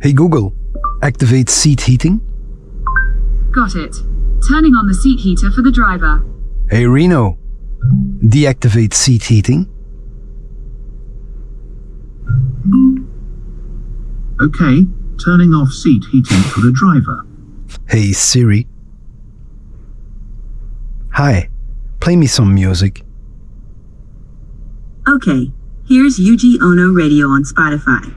Hey Google, activate seat heating. Got it. Turning on the seat heater for the driver. Hey Reno, deactivate seat heating. Okay, turning off seat heating for the driver. Hey Siri. Hi, play me some music. Okay, here's Yuji Ono Radio on Spotify.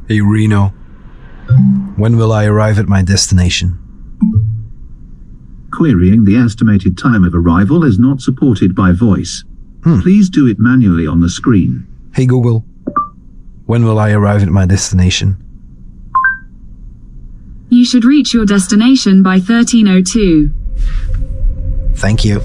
Hey Reno, when will I arrive at my destination? Querying the estimated time of arrival is not supported by voice. Please do it manually on the screen. Hey Google, when will I arrive at my destination? You should reach your destination by 13:02. Thank you.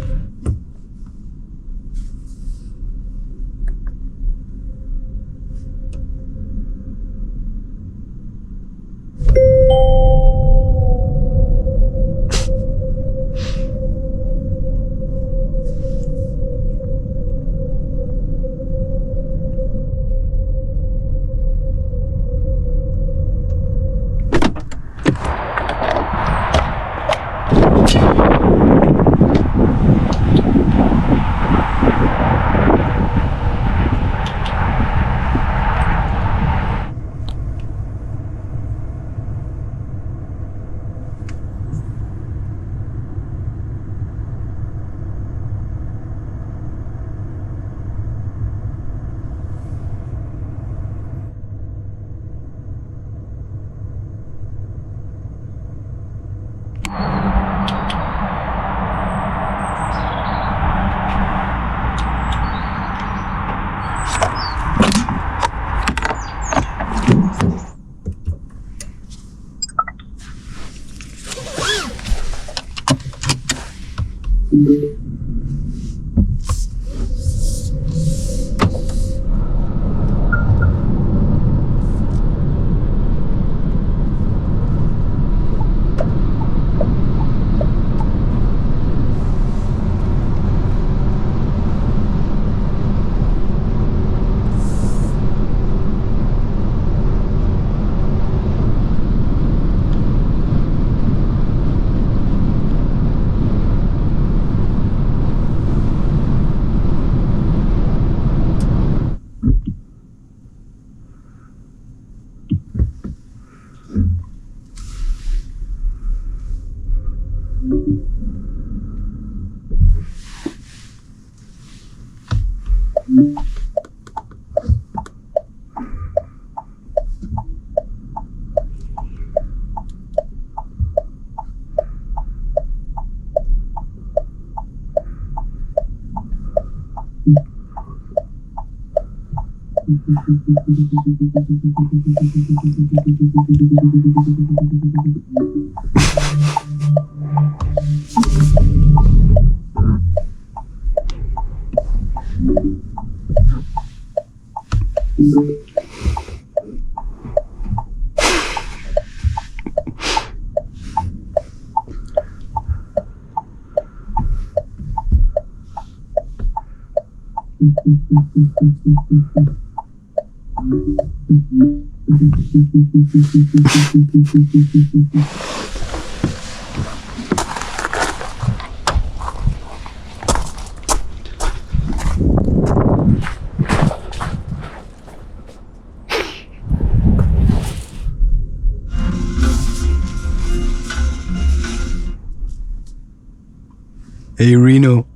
Hey Reno,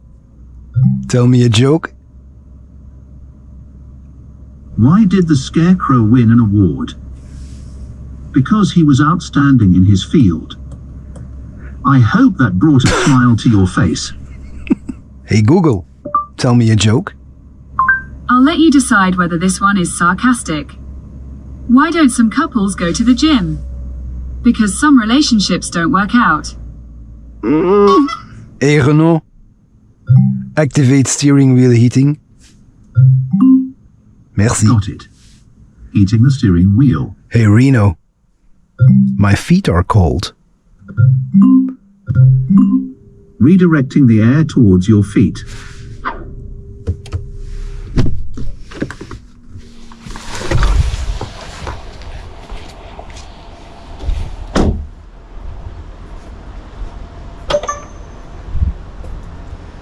tell me a joke. Why did the Scarecrow win an award? Because he was outstanding in his field. I hope that brought a smile to your face. Hey Google, tell me a joke. I'll let you decide whether this one is sarcastic. Why don't some couples go to the gym? Because some relationships don't work out. Hey Renault, activate steering wheel heating. Merci. Got it. Heating the steering wheel. Hey Reno, my feet are cold. Redirecting the air towards your feet.